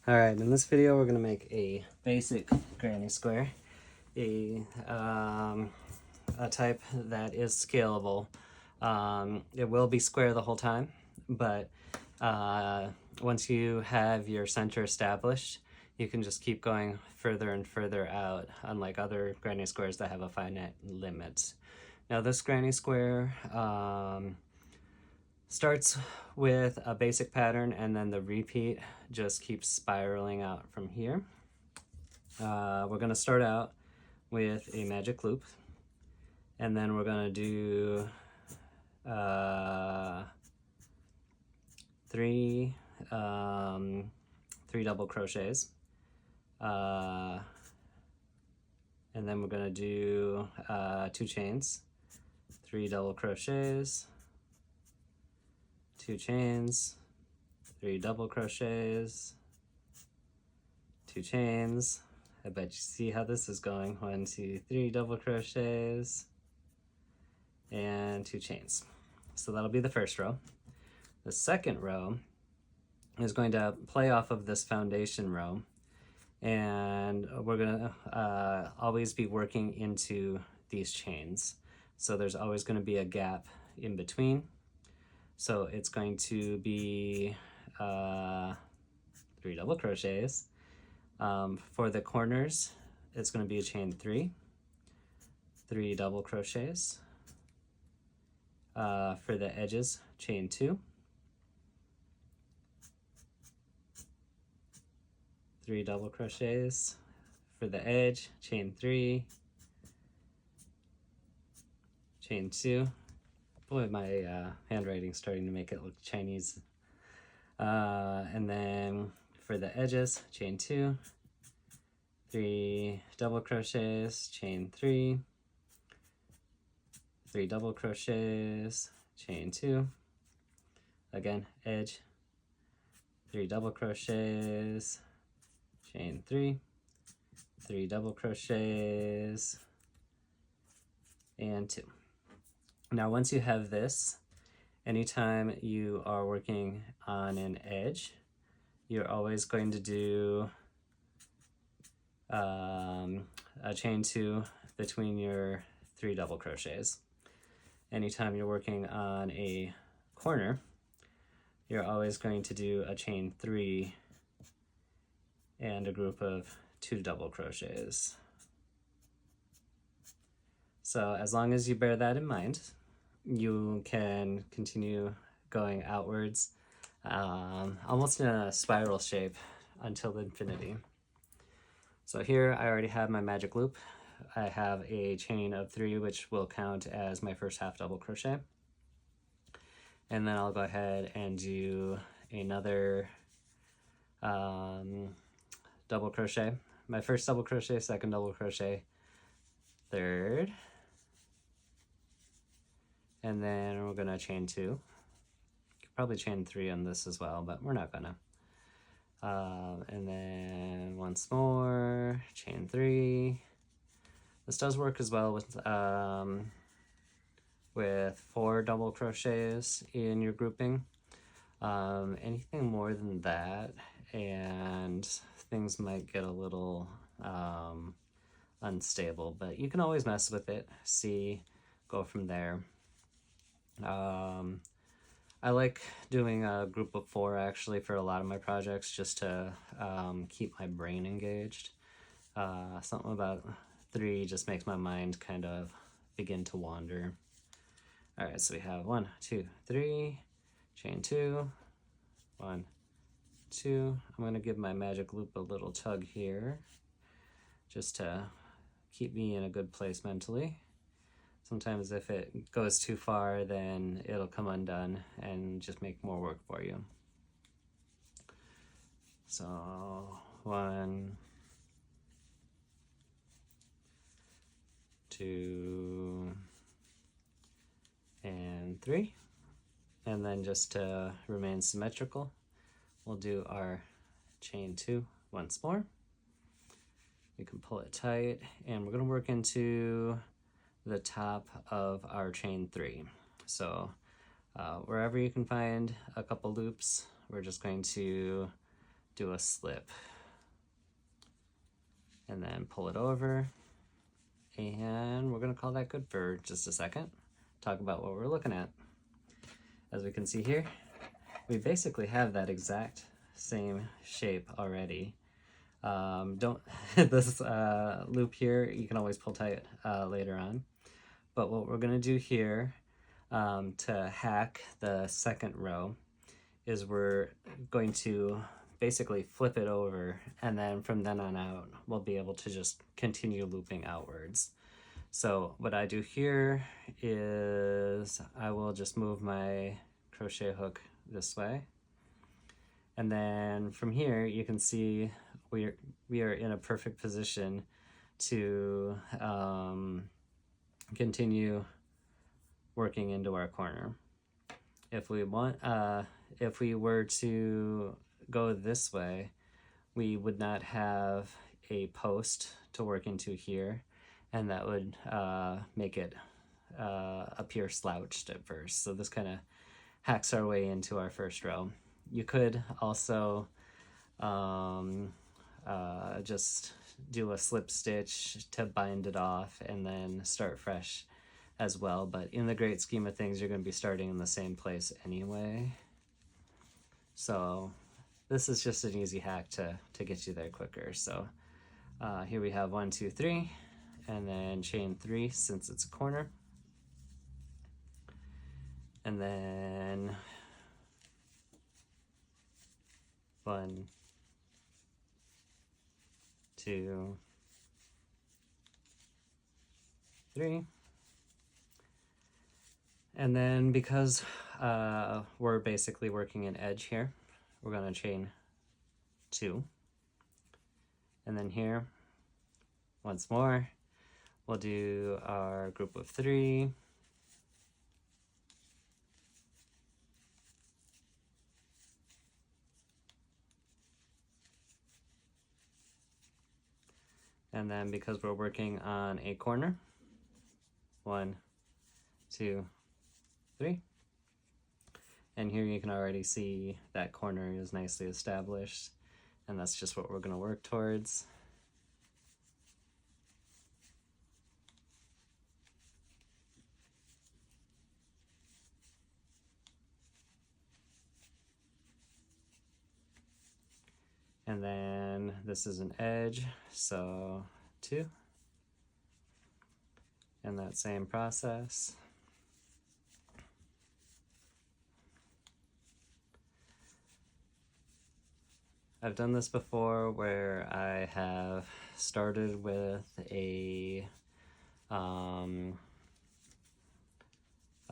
Alright, in this video we're going to make a basic granny square, a type that is scalable. It will be square the whole time, but once you have your center established, you can just keep going further and further out, unlike other granny squares that have a finite limit. Now this granny square starts with a basic pattern, and then the repeat just keeps spiraling out from here. We're going to start out with a magic loop, and then we're going to do three double crochets, and then we're going to do 2 chains, 3 double crochets, 2 chains, 3 double crochets, 2 chains. I bet you see how this is going. 1, 2, 3 double crochets and 2 chains. So that'll be the first row. The second row is going to play off of this foundation row, and we're gonna always be working into these chains. So there's always going to be a gap in between. So it's going to be 3 double crochets. For the corners, it's going to be a chain 3, 3 double crochets. For the edges, chain 2, 3 double crochets. For the edge, chain 3, chain 2. Boy, my handwriting's starting to make it look Chinese. And then for the edges, chain 2, 3 double crochets, chain 3, 3 double crochets, chain 2. Again, edge, 3 double crochets, chain 3, 3 double crochets, and 2. Now once you have this, anytime you are working on an edge, you're always going to do a chain 2 between your 3 double crochets. Anytime you're working on a corner, you're always going to do a chain 3 and a group of 2 double crochets. So as long as you bear that in mind, you can continue going outwards, almost in a spiral shape until infinity. So here I already have my magic loop. I have a chain of 3, which will count as my first half double crochet. And then I'll go ahead and do another double crochet. My first double crochet, second double crochet, third, and then we're gonna chain 2. Could probably chain 3 on this as well, but we're not gonna. And then once more, chain 3. This does work as well with 4 double crochets in your grouping. Anything more than that, and things might get a little unstable, but you can always mess with it, see, go from there. I like doing a group of 4 actually for a lot of my projects, just to keep my brain engaged. Something about 3 just makes my mind kind of begin to wander. All right, so we have 1, 2, 3, chain 2, 1, 2. I'm gonna give my magic loop a little tug here, just to keep me in a good place mentally. Sometimes if it goes too far, then it'll come undone and just make more work for you. So 1, 2, and 3. And then just to remain symmetrical, we'll do our chain 2 once more. We can pull it tight, and we're going to work into the top of our chain 3. So wherever you can find a couple loops, we're just going to do a slip, and then pull it over, and we're going to call that good for just a second. Talk about what we're looking at. As we can see here, we basically have that exact same shape already. Don't this loop here, you can always pull tight later on. But what we're going to do here to hack the second row is we're going to basically flip it over, and then from then on out we'll be able to just continue looping outwards. So what I do here is I will just move my crochet hook this way, and then from here you can see we are in a perfect position to continue working into our corner. If we want, if we were to go this way, we would not have a post to work into here, and that would make it appear slouched at first. So this kind of hacks our way into our first row. You could also just do a slip stitch to bind it off and then start fresh as well, but in the great scheme of things, you're going to be starting in the same place anyway. So this is just an easy hack to get you there quicker. So here we have 1, 2, 3, and then chain 3 since it's a corner, and then 1, 2, 3. And then because we're basically working an edge here, we're going to chain 2. And then here, once more, we'll do our group of 3. And then because we're working on a corner, 1, 2, 3. And here you can already see that corner is nicely established, and that's just what we're going to work towards. And then this is an edge, so 2. And that same process. I've done this before where I have started with a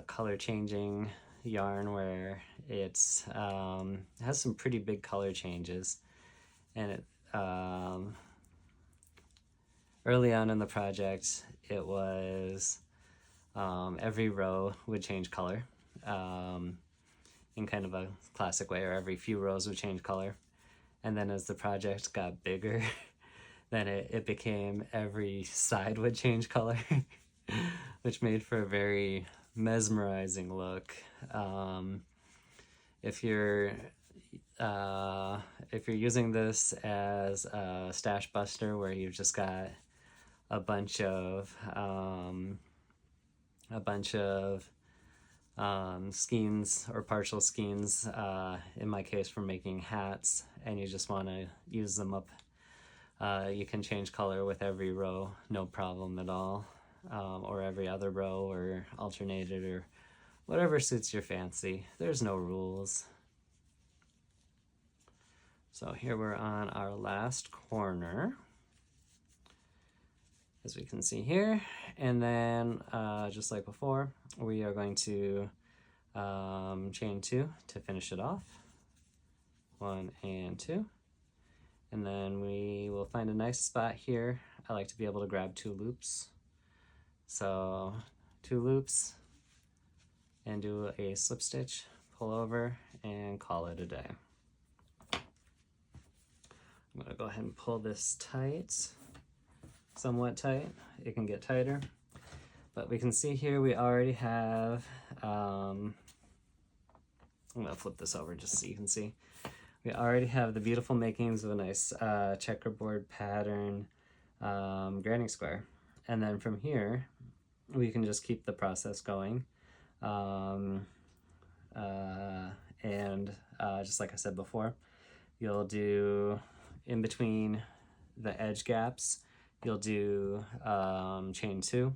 color changing yarn where it's has some pretty big color changes, and it early on in the project it was every row would change color in kind of a classic way, or every few rows would change color. And then as the project got bigger, then it became every side would change color, which made for a very mesmerizing look. If you're using this as a stash buster where you've just got a bunch of skeins or partial skeins, in my case for making hats, and you just want to use them up, you can change color with every row, no problem at all, or every other row, or alternated, or whatever suits your fancy. There's no rules. So here we're on our last corner, as we can see here, and then just like before, we are going to chain 2 to finish it off. 1 and 2, and then we will find a nice spot here. I like to be able to grab 2 loops, so 2 loops, and do a slip stitch, pull over, and call it a day. I'm going to go ahead and pull this tight, somewhat tight. It can get tighter, but we can see here we already have, I'm going to flip this over just so you can see. we already have the beautiful makings of a nice checkerboard pattern granny square. And then from here, we can just keep the process going. And just like I said before, you'll do in between the edge gaps, you'll do chain 2.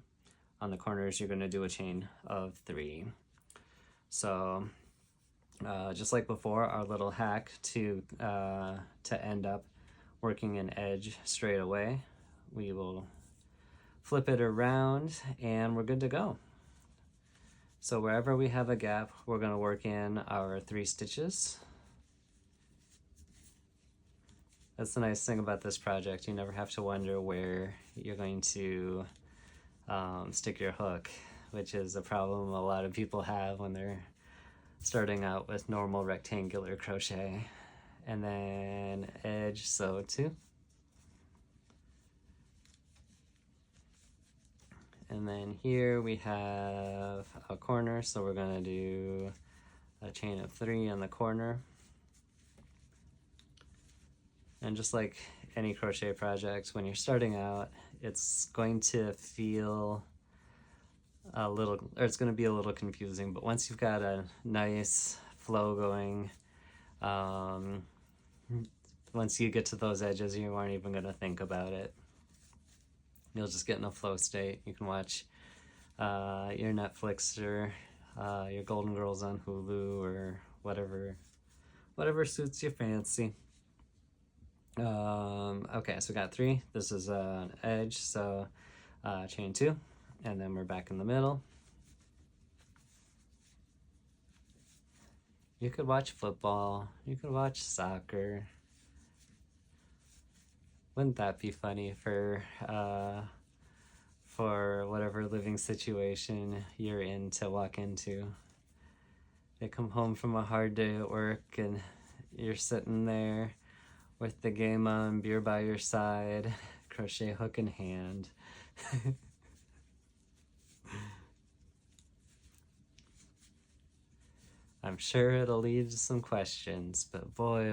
On the corners, you're going to do a chain of 3. So just like before, our little hack to end up working an edge straight away, we will flip it around and we're good to go. So wherever we have a gap, we're going to work in our 3 stitches. That's the nice thing about this project. You never have to wonder where you're going to stick your hook, which is a problem a lot of people have when they're starting out with normal rectangular crochet. And then edge sew 2. And then here we have a corner, so we're going to do a chain of 3 on the corner. And just like any crochet project, when you're starting out, it's going to feel a little, or it's going to be a little confusing, but once you've got a nice flow going, once you get to those edges, you aren't even going to think about it. You'll just get in a flow state. You can watch your Netflix or your Golden Girls on Hulu or whatever suits your fancy. Okay, so we got 3. This is an edge, so chain 2, and then we're back in the middle. You could watch football, you could watch soccer. Wouldn't that be funny for whatever living situation you're in to walk into? They come home from a hard day at work and you're sitting there with the game on, beer by your side, crochet hook in hand. I'm sure it'll lead to some questions, but boy,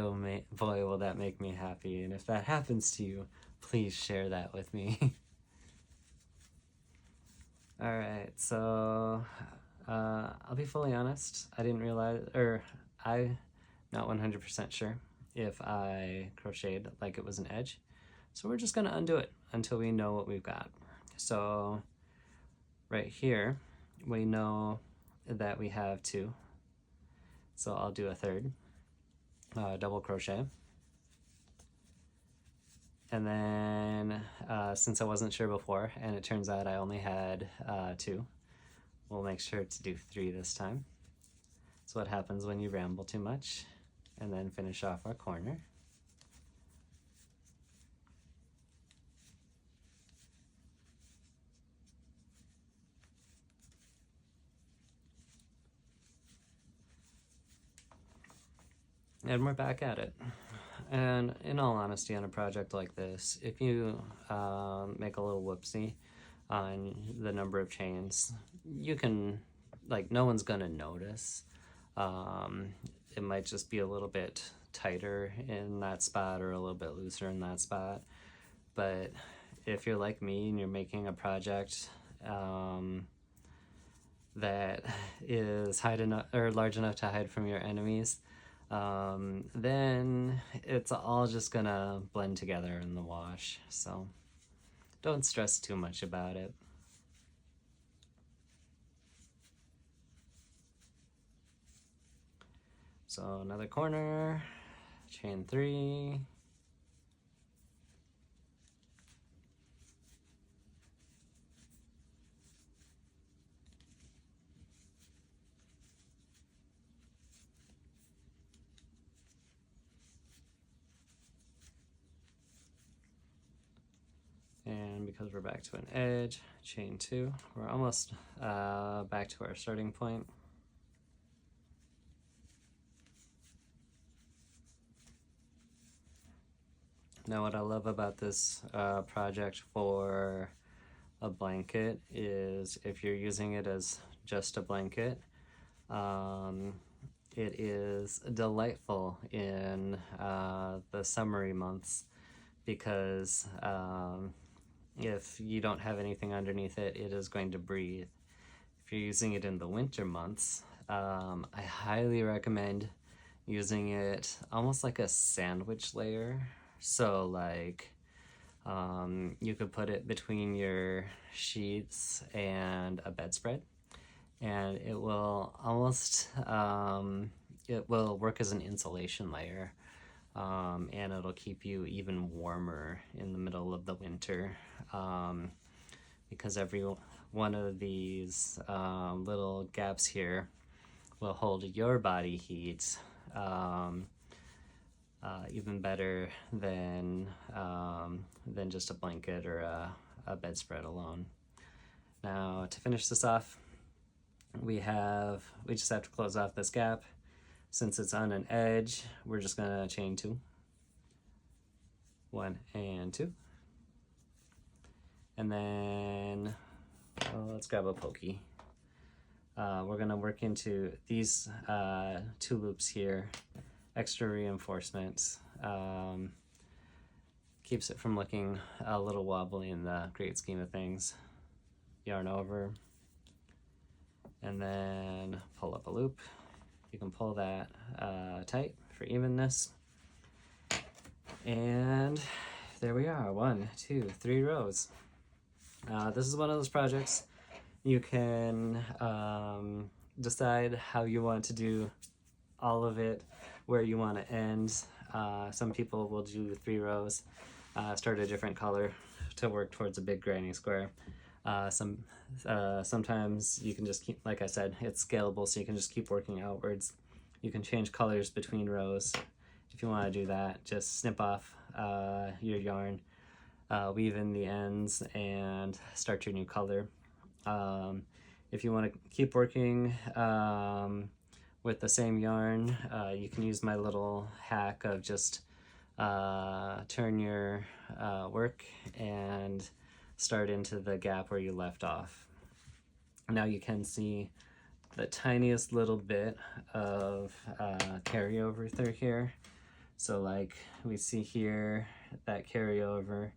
boy, will that make me happy. And if that happens to you, please share that with me. All right, so I'll be fully honest. I didn't realize, or I'm not 100% sure if I crocheted like it was an edge. So we're just gonna undo it until we know what we've got. So right here, we know that we have 2. So I'll do a 3rd double crochet. And then since I wasn't sure before, and it turns out I only had 2, we'll make sure to do 3 this time. That's what happens when you ramble too much. And then finish off our corner. And we're back at it. And in all honesty, on a project like this, if you make a little whoopsie on the number of chains, you can, like, no one's gonna notice. It might just be a little bit tighter in that spot or a little bit looser in that spot. But if you're like me and you're making a project that is large enough to hide from your enemies, then it's all just gonna blend together in the wash. So don't stress too much about it. So another corner, chain 3. And because we're back to an edge, chain 2, we're almost back to our starting point. Now what I love about this project for a blanket is if you're using it as just a blanket, it is delightful in the summery months because if you don't have anything underneath it, it is going to breathe. If you're using it in the winter months, I highly recommend using it almost like a sandwich layer. So like you could put it between your sheets and a bedspread, and it will almost it will work as an insulation layer, and it'll keep you even warmer in the middle of the winter, because every one of these little gaps here will hold your body heat even better than just a blanket or a bedspread alone. Now, to finish this off, we just have to close off this gap. Since it's on an edge, we're just gonna chain 2, 1 and 2, and then let's grab a pokey. We're gonna work into these 2 loops here. Extra reinforcements keeps it from looking a little wobbly in the great scheme of things. Yarn over, and then pull up a loop. You can pull that tight for evenness. And there we are, 1, 2, 3 rows. This is one of those projects you can decide how you want to do all of it, where you want to end. Some people will do 3 rows, start a different color to work towards a big grinding square. Sometimes you can just keep, like I said, it's scalable, so you can just keep working outwards. You can change colors between rows. If you want to do that, just snip off your yarn, weave in the ends, and start your new color. If you want to keep working with the same yarn, you can use my little hack of just turn your work and start into the gap where you left off. Now you can see the tiniest little bit of carryover through here. So like we see here that carryover,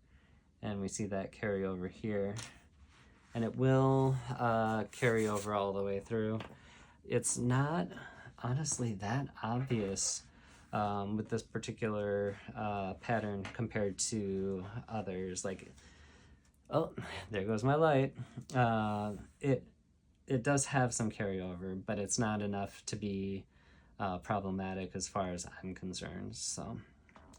and we see that carryover here, and it will carry over all the way through. It's not honestly that obvious with this particular pattern compared to others. Like, oh, there goes my light. It does have some carryover, but it's not enough to be problematic as far as I'm concerned. So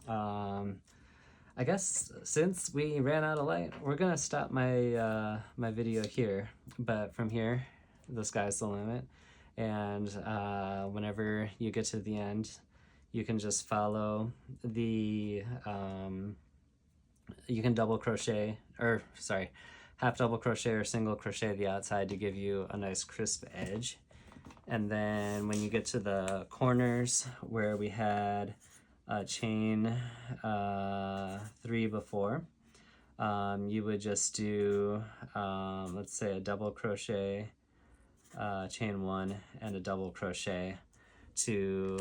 I guess since we ran out of light, we're gonna stop my my video here. But from here, the sky's the limit. And whenever you get to the end, you can just follow the you can double crochet, or sorry, half double crochet or single crochet the outside to give you a nice crisp edge. And then when you get to the corners where we had chain 3 before, you would just do let's say a double crochet, chain 1, and a double crochet to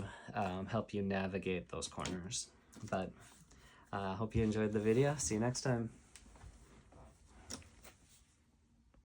help you navigate those corners. But hope you enjoyed the video. See you next time.